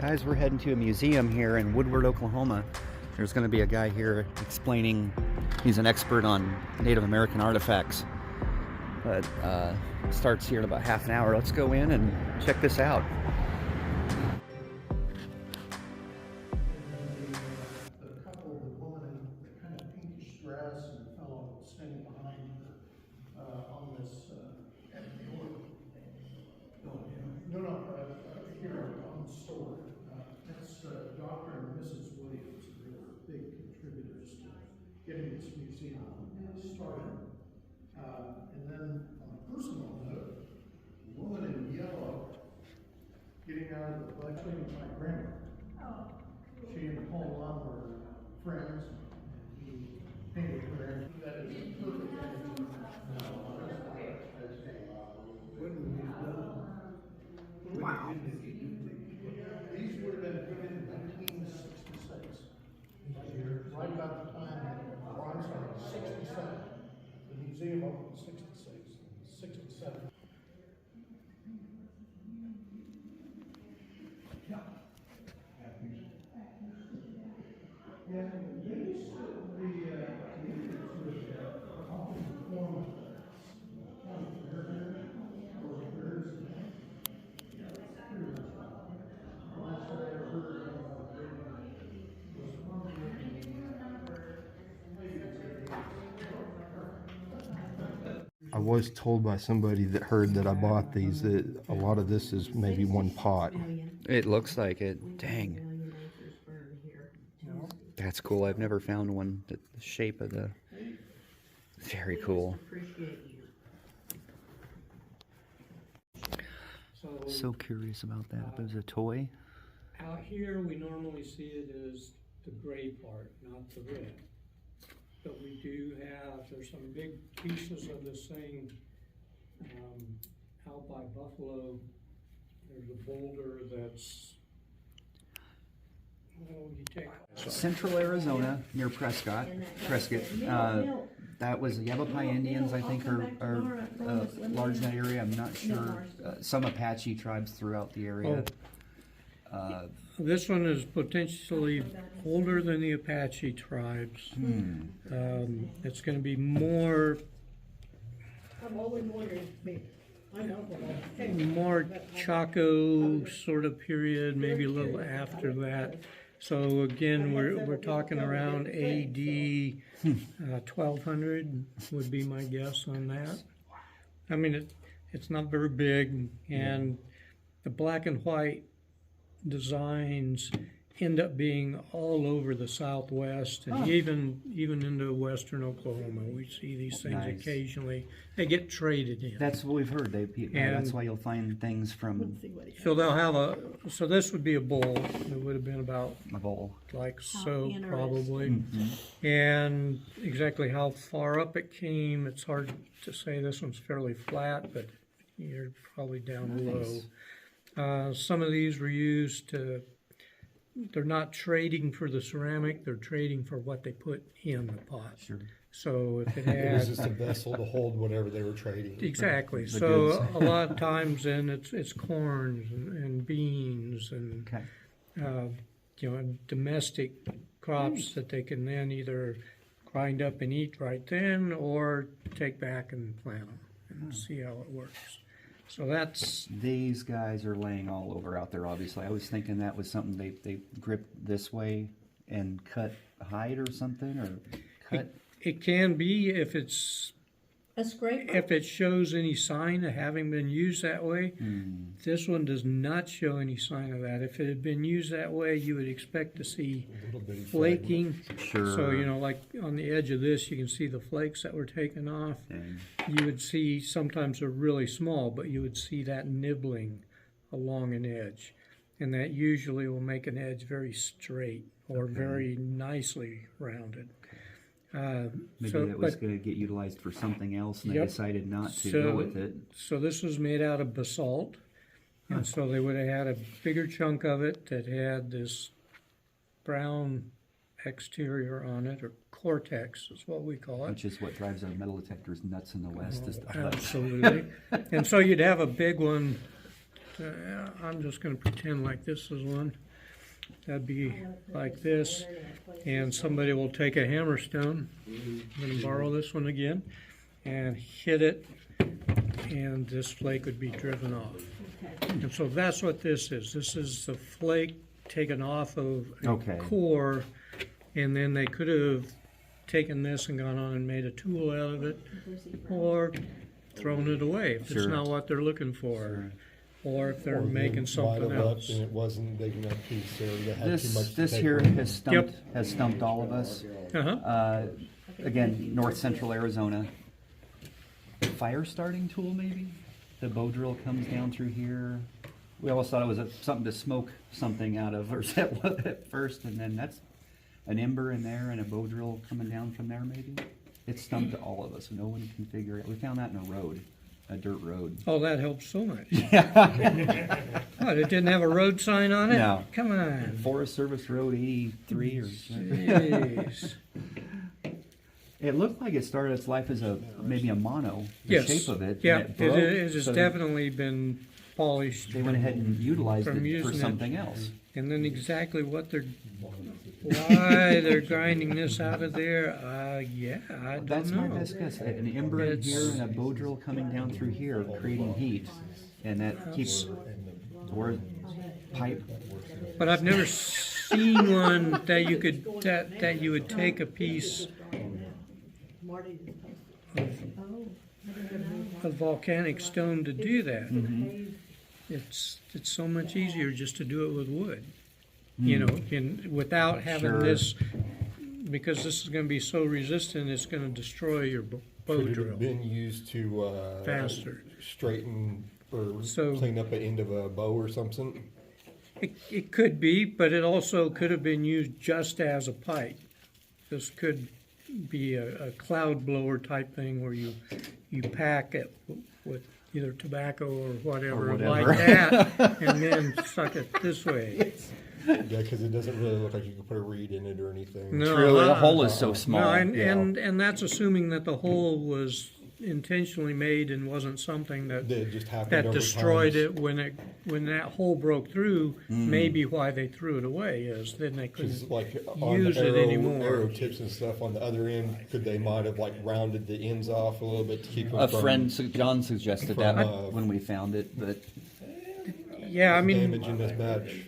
Guys, we're heading to a museum here in Woodward, Oklahoma. There's going to be a guy here explaining, he's an expert on Native American artifacts. But starts here in about half an hour. Let's go in and check this out. The couple, the woman in the kind of pinkish dress and the fellow standing behind her on this at the door. No, here on the store. That's Dr. and Mrs. Williams. They're big contributors to getting this museum started. And then on a personal note, the woman in yellow getting out of the bus, my grandma. She and Paul Long were friends. He painted her. That is a perfect image. Wow. These would have been put in 1966. Right about the time that, I'm sorry, 67. The museum opened in 66, 67. Yeah. Yeah, these I was told by somebody that heard that I bought these that a lot of this is maybe one pot. It looks like it. Dang. That's cool. I've never found one that the shape of the... Very cool. So curious about that. If it was a toy? Out here, we normally see it as the gray part, not the red. But we do have, there's some big pieces of this thing out by Buffalo. There's a boulder that's, you take... Central Arizona, near Prescott. That was the Yavapai Indians, I think, are large in that area. I'm not sure. Some Apache tribes throughout the area. This one is potentially older than the Apache tribes. It's going to be more... I'm always wondering, more Chaco sort of period, maybe a little after that. So again, we're talking around AD 1200 would be my guess on that. I mean, it's not very big, and the black and white designs end up being all over the Southwest and even into western Oklahoma. We see these things occasionally. They get traded in. That's what we've heard. That's why you'll find things from So they'll have so this would be a bowl. It would have been about a bowl. like so, probably. And exactly how far up it came, it's hard to say. This one's fairly flat, but you're probably down low. Some of these were used to, they're not trading for the ceramic, they're trading for what they put in the pot. Sure. So if it It was had... just a vessel to hold whatever they were trading. Exactly. The So goods. a lot of times then it's corns and beans and domestic crops that they can then either grind up and eat right then or take back and plant them and see how it works. So that's... These guys are laying all over out there, obviously. I was thinking that was something they gripped this way and cut hide or something, or cut... It can be if it's... a scraper? If it shows any sign of having been used that way. This one does not show any sign of that. If it had been used that way, you would expect to see flaking. Sure. So, like on the edge of this, you can see the flakes that were taken off. Dang. You would see, sometimes they're really small, but you would see that nibbling along an edge. And that usually will make an edge very straight or very nicely rounded. Maybe that was going to get utilized for something else, and they decided not to go with it. So this was made out of basalt, and so they would have had a bigger chunk of it that had this brown exterior on it, or cortex is what we call it. Which is what drives our metal detectors nuts in the West. Is the Absolutely. And so you'd have a big one. I'm just going to pretend like this is one. That'd be like this, and somebody will take a hammerstone, I'm gonna borrow this one again, and hit it, and this flake would be driven off. And so that's what this is. This is the flake taken off of a Okay. core, and then they could have taken this and gone on and made a tool out of it, or thrown it away if it's Sure. not what they're looking for, or if they're Or they making might something have else. left and it wasn't big enough piece, or they had too This much to this take here home. has stumped all of us. Uh-huh. Again, north central Arizona. Fire starting tool, maybe? The bow drill comes down through here. We always thought it was something to smoke something out of, or set with at first, and then that's an ember in there and a bow drill coming down from there, maybe? It stumped all of us. No one can figure it. We found that in a road, a dirt road. Oh, that helps so much. What, it didn't have a road sign on it? No. Come on. Forest Service Road 83 or something. Jeez. It looked like it started its life as maybe a mono, the Yes. shape of it. Yeah, and it broke, has so definitely been polished. They went ahead and utilized From it for using it. something else. And then exactly why they're grinding this out of there, yeah, I don't That's my know. best guess. An ember in It's- here and a bow drill coming down through here, creating heat, and that keeps or pipe. But I've never seen one that you could, that you would take a piece of volcanic stone to do that. Mm-hmm. It's so much easier just to do it with wood. You know, without having Sure. this, because this is gonna be so resistant, it's gonna destroy your bow Could it drill have been used to faster. straighten or So- clean up an end of a bow or something? It could be, but it also could have been used just as a pipe. This could be a cloud blower type thing where you pack it with either tobacco or whatever like whatever. that, and then suck it this way. Yeah, because it doesn't really look like you could put a reed in it or anything. No, Really, the uh-uh. hole is so small. No, and, yeah. and that's assuming that the hole was intentionally made and wasn't something that That just happened that over destroyed time. it when that hole broke through. Maybe why they threw it away is then they Because couldn't like on use the it anymore. arrow tips and stuff on the other end, could they might have like rounded the ends off a little bit to keep them A from friend, John, suggested that from, when we found it, but Yeah, I mean, damaging this batch.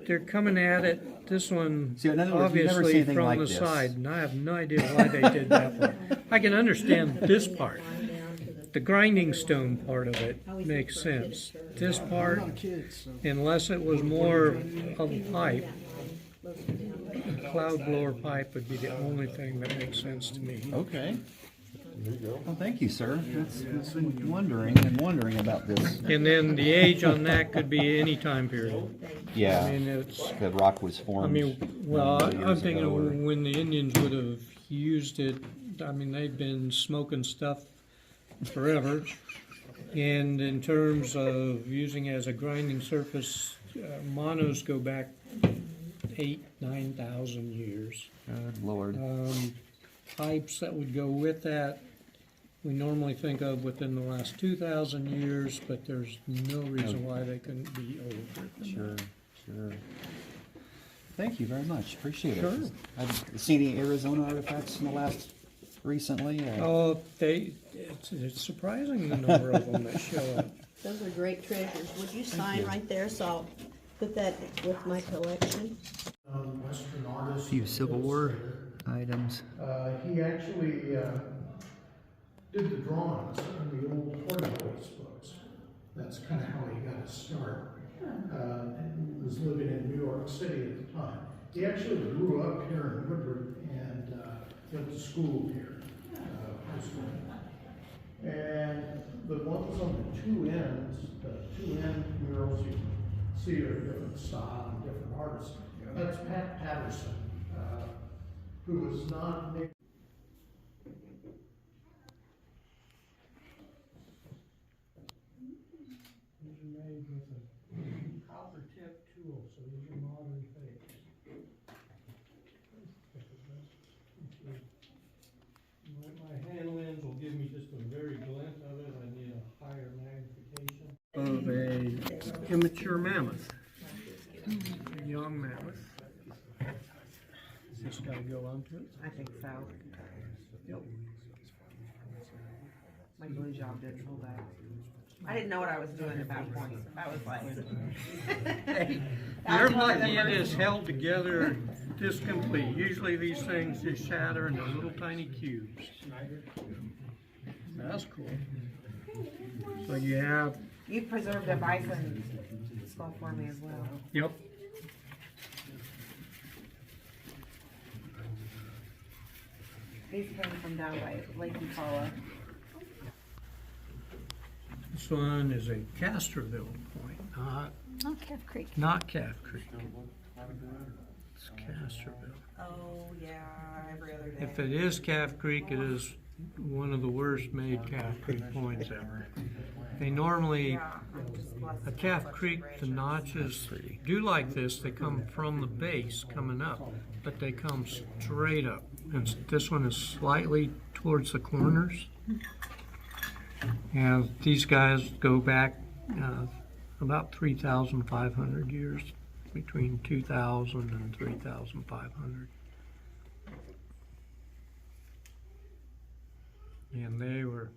they're coming at it. This one See, in other words, we've never seen obviously anything from like the this. side, and I have no idea why they did that part. I can understand this part. The grinding stone part of it makes sense. This part, unless it was more of a pipe, a cloud blower pipe would be the only thing that makes sense to me. okay. There you go. Well, thank you, sir. That's been wondering about this. And then the age on that could be any time period. Yeah, I mean, it's, the rock was formed. I mean, well, number of I'm years thinking ago, of or- when the Indians would have used it. I mean, they've been smoking stuff forever. And in terms of using it as a grinding surface, monos go back 8,000-9,000 years. Good Lord. Pipes that would go with that, we normally think of within the last 2,000 years, but there's no reason why they couldn't be older than that. Sure. Thank you very much. Appreciate it. Sure. I've seen any Arizona artifacts in the last recently. Oh, it's surprising the number of them that show up. Those are great treasures. Would you sign right there so I'll put that with my collection? Western artist. A few Civil War items. He actually did the drawings in the old Hoarding Boys books. That's kind of how he got his start. And he was living in New York City at the time. He actually grew up here in Woodward and went to school here, high school. And the ones on the two end murals you can see are different style and different artists. That's Pat Patterson, who was not made. These are made with a copper tip tool, so these are modern fakes. My hand lens will give me just a very glint of it. I need a higher magnification. Of a immature mammoth. A young mammoth. Just gotta go onto it. I think so. Yep. My glue job didn't hold up. I didn't know what I was doing at that point. That was like. You're lucky it is held together this complete. Usually these things just shatter into little tiny cubes. That's cool. So you have, You preserved a bison skull for me as well. yep. These came from down by Lake Eufaula. This one is a Castroville point, Oh, Calf Creek. not Calf Creek. It's Castroville. Oh, yeah, every other day. If it is Calf Creek, it is one of the worst made Calf Creek points ever. They normally, Yeah, just bless a the Calf next Creek, the generation. notches do like this, they come from the base coming up, but they come straight up. And this one is slightly towards the corners. And these guys go back about 3,500 years, between 2,000 and 3,500. And they were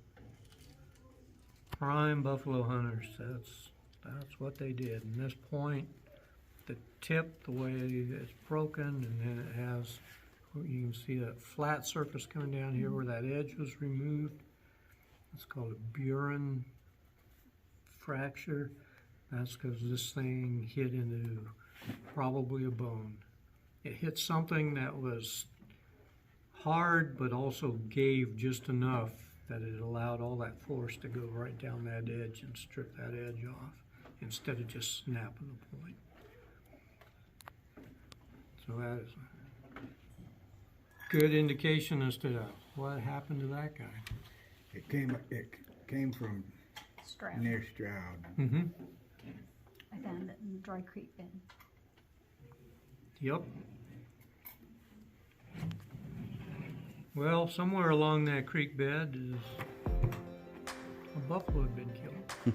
prime buffalo hunters. That's what they did. And this point, the tip, the way it's broken, and then it has, you can see that flat surface coming down here where that edge was removed. It's called a Buren fracture. That's because this thing hit into probably a bone. It hit something that was hard, but also gave just enough that it allowed all that force to go right down that edge and strip that edge off instead of just snapping the point. So that is a good indication as to what happened to that guy. It came from Stroud. near Stroud. Mm-hmm. I found it in Dry Creek Bend. Yep. Well, somewhere along that creek bed is a buffalo had been killed.